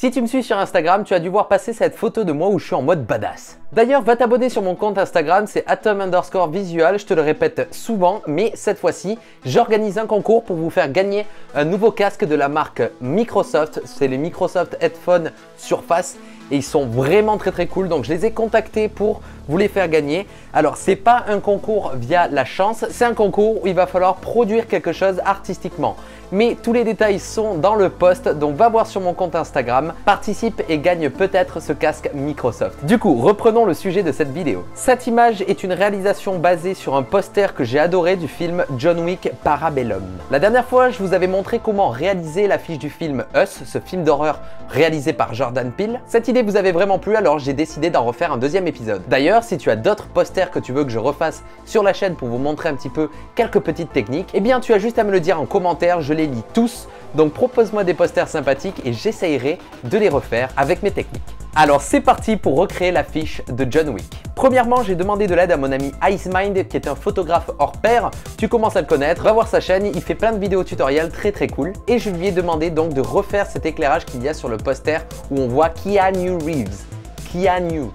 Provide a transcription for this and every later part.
Si tu me suis sur Instagram, tu as dû voir passer cette photo de moi où je suis en mode badass. D'ailleurs, va t'abonner sur mon compte Instagram, c'est atom_visual, je te le répète souvent, mais cette fois-ci, j'organise un concours pour vous faire gagner un nouveau casque de la marque Microsoft. C'est les Microsoft Headphone Surface et ils sont vraiment très cool, donc je les ai contactés pour vous les faire gagner. Alors, c'est pas un concours via la chance, c'est un concours où il va falloir produire quelque chose artistiquement. Mais tous les détails sont dans le post, donc va voir sur mon compte Instagram, participe et gagne peut-être ce casque Microsoft. Du coup, reprenons le sujet de cette vidéo. Cette image est une réalisation basée sur un poster que j'ai adoré du film John Wick Parabellum. La dernière fois, je vous avais montré comment réaliser l'affiche du film Us, ce film d'horreur réalisé par Jordan Peele. Cette idée vous avait vraiment plu, alors j'ai décidé d'en refaire un deuxième épisode. D'ailleurs, si tu as d'autres posters que tu veux que je refasse sur la chaîne pour vous montrer un petit peu quelques petites techniques, eh bien tu as juste à me le dire en commentaire, je les lis tous. Donc propose-moi des posters sympathiques et j'essayerai de les refaire avec mes techniques. Alors c'est parti pour recréer l'affiche de John Wick. Premièrement, j'ai demandé de l'aide à mon ami Icemind qui est un photographe hors pair. Tu commences à le connaître, va voir sa chaîne, il fait plein de vidéos tutoriels très cool. Et je lui ai demandé donc de refaire cet éclairage qu'il y a sur le poster où on voit Keanu Reeves. Keanu.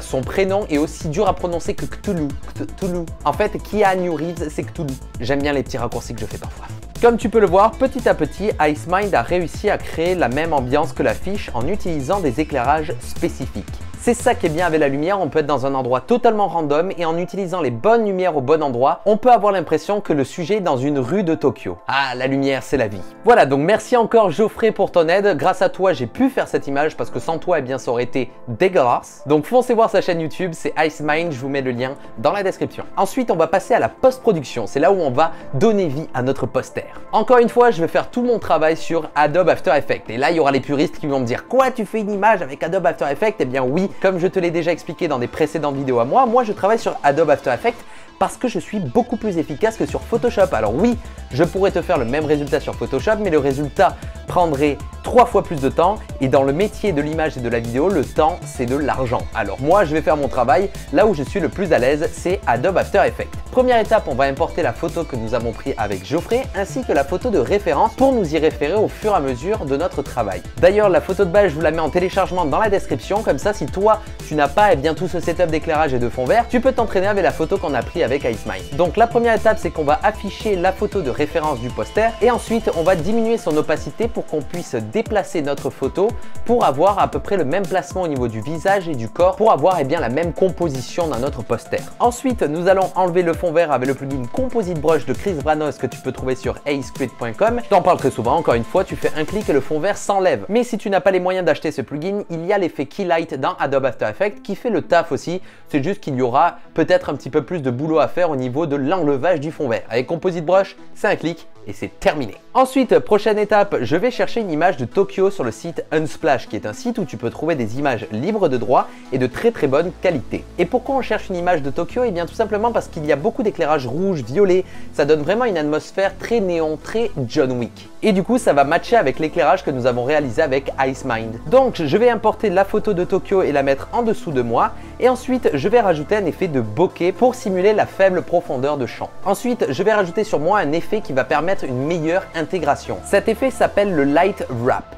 Son prénom est aussi dur à prononcer que Cthulhu. En fait, Keanu Reeves, c'est Cthulhu. J'aime bien les petits raccourcis que je fais parfois. Comme tu peux le voir, petit à petit, Icemind a réussi à créer la même ambiance que l'affiche en utilisant des éclairages spécifiques. C'est ça qui est bien avec la lumière, on peut être dans un endroit totalement random et en utilisant les bonnes lumières au bon endroit, on peut avoir l'impression que le sujet est dans une rue de Tokyo. Ah, la lumière, c'est la vie. Voilà, donc merci encore Geoffrey pour ton aide. Grâce à toi, j'ai pu faire cette image parce que sans toi, eh bien, ça aurait été dégueulasse. Donc foncez voir sa chaîne YouTube, c'est Icemind, je vous mets le lien dans la description. Ensuite, on va passer à la post-production. C'est là où on va donner vie à notre poster. Encore une fois, je vais faire tout mon travail sur Adobe After Effects. Et là, il y aura les puristes qui vont me dire « Quoi, tu fais une image avec Adobe After Effects ?» Eh bien oui, comme je te l'ai déjà expliqué dans des précédentes vidéos à moi je travaille sur Adobe After Effects parce que je suis beaucoup plus efficace que sur Photoshop. Alors oui, je pourrais te faire le même résultat sur Photoshop, mais le résultat prendrait 3 fois plus de temps et dans le métier de l'image et de la vidéo, le temps c'est de l'argent. Alors moi je vais faire mon travail là où je suis le plus à l'aise, c'est Adobe After Effects. Première étape, on va importer la photo que nous avons prise avec Geoffrey ainsi que la photo de référence pour nous y référer au fur et à mesure de notre travail. D'ailleurs, la photo de base, je vous la mets en téléchargement dans la description, comme ça si toi tu n'as pas bien tout ce setup d'éclairage et de fond vert, tu peux t'entraîner avec la photo qu'on a prise avec Icemind. Donc la première étape, c'est qu'on va afficher la photo de référence du poster et ensuite on va diminuer son opacité pour qu'on puisse déplacer notre photo pour avoir à peu près le même placement au niveau du visage et du corps pour avoir bien la même composition dans notre poster. Ensuite, nous allons enlever le fond vert avec le plugin Composite Brush de Chris Vranos que tu peux trouver sur acecrit.com. Je t'en parle très souvent, encore une fois, tu fais un clic et le fond vert s'enlève. Mais si tu n'as pas les moyens d'acheter ce plugin, il y a l'effet Keylight dans Adobe After Effects qui fait le taf aussi. C'est juste qu'il y aura peut-être un petit peu plus de boulot à faire au niveau de l'enlevage du fond vert. Avec Composite Brush, c'est un clic et c'est terminé. Ensuite, prochaine étape, je vais chercher une image de Tokyo sur le site Unsplash, qui est un site où tu peux trouver des images libres de droit et de très bonne qualité. Et pourquoi on cherche une image de Tokyo? Eh bien tout simplement parce qu'il y a beaucoup d'éclairage rouge, violet, ça donne vraiment une atmosphère très néon, très John Wick. Et du coup, ça va matcher avec l'éclairage que nous avons réalisé avec Icemind. Donc, je vais importer la photo de Tokyo et la mettre en dessous de moi. Et ensuite, je vais rajouter un effet de bokeh pour simuler la faible profondeur de champ. Ensuite, je vais rajouter sur moi un effet qui va permettre une meilleure intégration. Cet effet s'appelle le Light Wrap.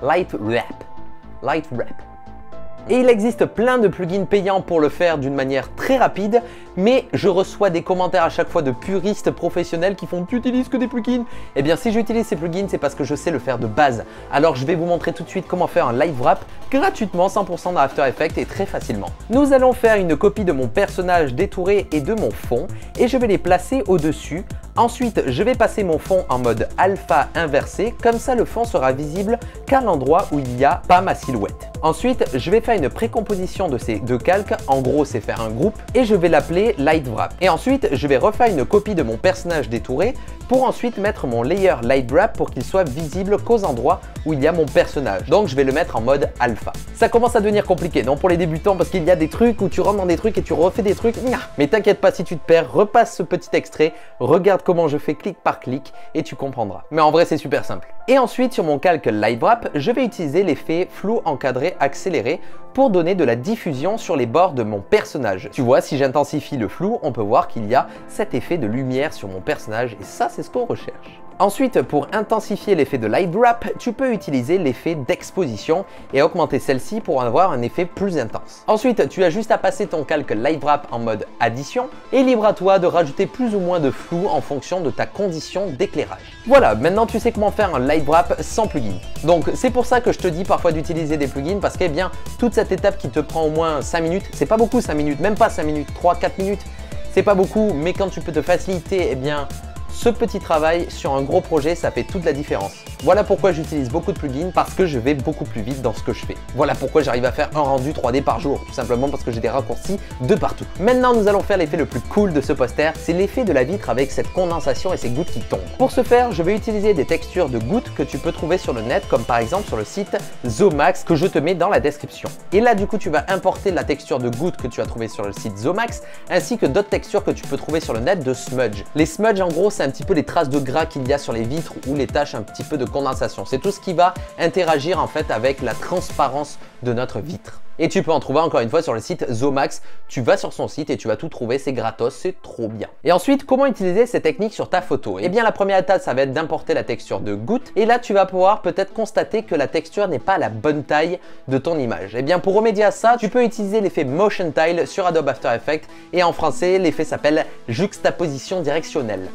Et il existe plein de plugins payants pour le faire d'une manière très rapide, mais je reçois des commentaires à chaque fois de puristes professionnels qui font « Tu utilises que des plugins ?» Eh bien si j'utilise ces plugins, c'est parce que je sais le faire de base. Alors je vais vous montrer tout de suite comment faire un light wrap gratuitement, 100% dans After Effects et très facilement. Nous allons faire une copie de mon personnage détouré et de mon fond et je vais les placer au-dessus. Ensuite, je vais passer mon fond en mode alpha inversé, comme ça le fond sera visible qu'à l'endroit où il n'y a pas ma silhouette. Ensuite, je vais faire une précomposition de ces deux calques, en gros c'est faire un groupe, et je vais l'appeler Light Wrap. Et ensuite, je vais refaire une copie de mon personnage détouré pour ensuite mettre mon layer Light Wrap pour qu'il soit visible qu'aux endroits où il y a mon personnage. Donc je vais le mettre en mode alpha. Ça commence à devenir compliqué, non, pour les débutants, parce qu'il y a des trucs où tu rentres dans des trucs et tu refais des trucs. Mais t'inquiète pas, si tu te perds, repasse ce petit extrait, regarde comment je fais clic par clic et tu comprendras. Mais en vrai, c'est super simple. Et ensuite, sur mon calque Light Wrap, je vais utiliser l'effet flou encadré accéléré pour donner de la diffusion sur les bords de mon personnage. Tu vois, si j'intensifie le flou, on peut voir qu'il y a cet effet de lumière sur mon personnage et ça, c'est ce qu'on recherche. Ensuite, pour intensifier l'effet de light wrap, tu peux utiliser l'effet d'exposition et augmenter celle-ci pour avoir un effet plus intense. Ensuite, tu as juste à passer ton calque light wrap en mode addition et libre à toi de rajouter plus ou moins de flou en fonction de ta condition d'éclairage. Voilà, maintenant tu sais comment faire un light wrap sans plugin. Donc c'est pour ça que je te dis parfois d'utiliser des plugins parce que eh bien toute cette étape qui te prend au moins 5 minutes, c'est pas beaucoup 5 minutes, même pas 5 minutes, 3-4 minutes, c'est pas beaucoup, mais quand tu peux te faciliter, eh bien ce petit travail sur un gros projet, ça fait toute la différence. Voilà pourquoi j'utilise beaucoup de plugins, parce que je vais beaucoup plus vite dans ce que je fais. Voilà pourquoi j'arrive à faire un rendu 3D par jour, tout simplement parce que j'ai des raccourcis de partout. Maintenant, nous allons faire l'effet le plus cool de ce poster, c'est l'effet de la vitre avec cette condensation et ces gouttes qui tombent. Pour ce faire, je vais utiliser des textures de gouttes que tu peux trouver sur le net, comme par exemple sur le site Zomax, que je te mets dans la description. Et là, du coup, tu vas importer la texture de gouttes que tu as trouvé sur le site Zomax, ainsi que d'autres textures que tu peux trouver sur le net de smudge. Les smudge, en gros, c'est un petit peu les traces de gras qu'il y a sur les vitres ou les taches un petit peu de condensation. C'est tout ce qui va interagir en fait avec la transparence de notre vitre. Et tu peux en trouver encore une fois sur le site Zomax. Tu vas sur son site et tu vas tout trouver, c'est gratos, c'est trop bien. Et ensuite, comment utiliser ces techniques sur ta photo? Eh bien, la première étape, ça va être d'importer la texture de goutte. Et là, tu vas pouvoir peut-être constater que la texture n'est pas à la bonne taille de ton image. Eh bien, pour remédier à ça, tu peux utiliser l'effet Motion Tile sur Adobe After Effects. Et en français, l'effet s'appelle juxtaposition directionnelle.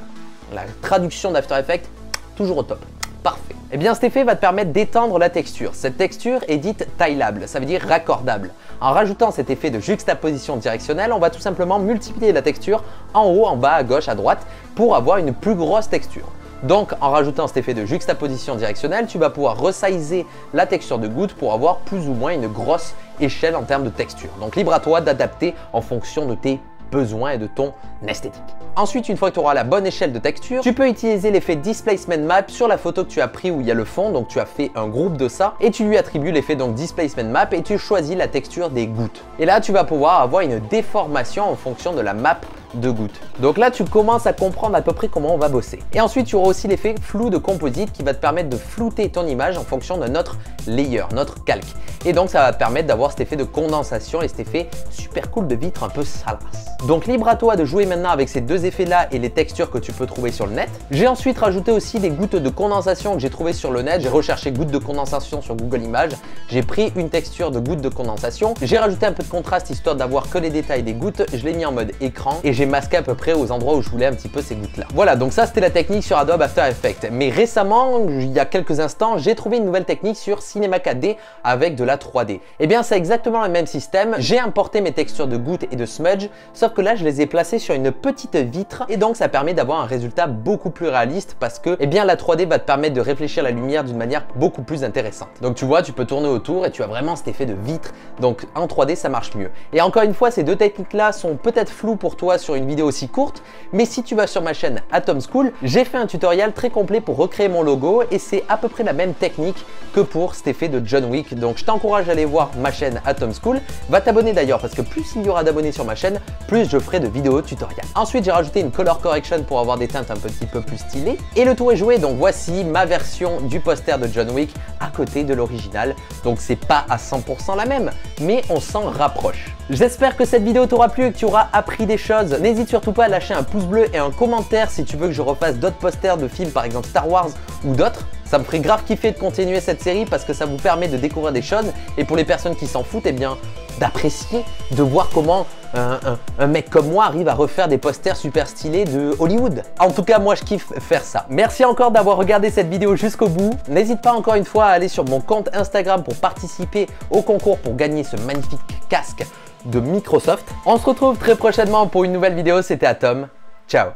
La traduction d'After Effects, toujours au top. Parfait. Eh bien, cet effet va te permettre d'étendre la texture. Cette texture est dite taillable, ça veut dire raccordable. En rajoutant cet effet de juxtaposition directionnelle, on va tout simplement multiplier la texture en haut, en bas, à gauche, à droite pour avoir une plus grosse texture. Donc, en rajoutant cet effet de juxtaposition directionnelle, tu vas pouvoir resizer la texture de goutte pour avoir plus ou moins une grosse échelle en termes de texture. Donc, libre à toi d'adapter en fonction de tes besoin et de ton esthétique. Ensuite, une fois que tu auras la bonne échelle de texture, tu peux utiliser l'effet Displacement Map sur la photo que tu as pris où il y a le fond, donc tu as fait un groupe de ça et tu lui attribues l'effet donc Displacement Map et tu choisis la texture des gouttes. Et là, tu vas pouvoir avoir une déformation en fonction de la map de gouttes. Donc là, tu commences à comprendre à peu près comment on va bosser. Et ensuite, tu auras aussi l'effet flou de composite qui va te permettre de flouter ton image en fonction de notre layer, notre calque. Et donc, ça va te permettre d'avoir cet effet de condensation et cet effet super cool de vitre un peu salace. Donc, libre à toi de jouer maintenant avec ces deux effets-là et les textures que tu peux trouver sur le net. J'ai ensuite rajouté aussi des gouttes de condensation que j'ai trouvées sur le net. J'ai recherché gouttes de condensation sur Google Images. J'ai pris une texture de gouttes de condensation. J'ai rajouté un peu de contraste histoire d'avoir que les détails des gouttes. Je l'ai mis en mode écran et j'ai masqué à peu près aux endroits où je voulais un petit peu ces gouttes là. Voilà, donc ça c'était la technique sur Adobe After Effects. Mais récemment, il y a quelques instants, j'ai trouvé une nouvelle technique sur Cinema 4D avec de la 3D. Et bien c'est exactement le même système. J'ai importé mes textures de gouttes et de smudge, sauf que là je les ai placées sur une petite vitre et donc ça permet d'avoir un résultat beaucoup plus réaliste parce que eh bien la 3D va te permettre de réfléchir la lumière d'une manière beaucoup plus intéressante. Donc tu vois, tu peux tourner autour et tu as vraiment cet effet de vitre. Donc en 3D ça marche mieux. Et encore une fois, ces deux techniques là sont peut-être floues pour toi sur une vidéo aussi courte, mais si tu vas sur ma chaîne Atom School, j'ai fait un tutoriel très complet pour recréer mon logo et c'est à peu près la même technique que pour cet effet de John Wick. Donc je t'encourage à aller voir ma chaîne Atom School. Va t'abonner d'ailleurs parce que plus il y aura d'abonnés sur ma chaîne, plus je ferai de vidéos tutoriels. Ensuite, j'ai rajouté une color correction pour avoir des teintes un petit peu plus stylées. Et le tour est joué, donc voici ma version du poster de John Wick à côté de l'original. Donc c'est pas à 100% la même, mais on s'en rapproche. J'espère que cette vidéo t'aura plu et que tu auras appris des choses. N'hésite surtout pas à lâcher un pouce bleu et un commentaire si tu veux que je refasse d'autres posters de films, par exemple Star Wars ou d'autres. Ça me ferait grave kiffer de continuer cette série parce que ça vous permet de découvrir des choses et pour les personnes qui s'en foutent, eh bien d'apprécier, de voir comment un mec comme moi arrive à refaire des posters super stylés de Hollywood. En tout cas, moi je kiffe faire ça. Merci encore d'avoir regardé cette vidéo jusqu'au bout. N'hésite pas encore une fois à aller sur mon compte Instagram pour participer au concours pour gagner ce magnifique casque de Microsoft. On se retrouve très prochainement pour une nouvelle vidéo. C'était Atom. Ciao.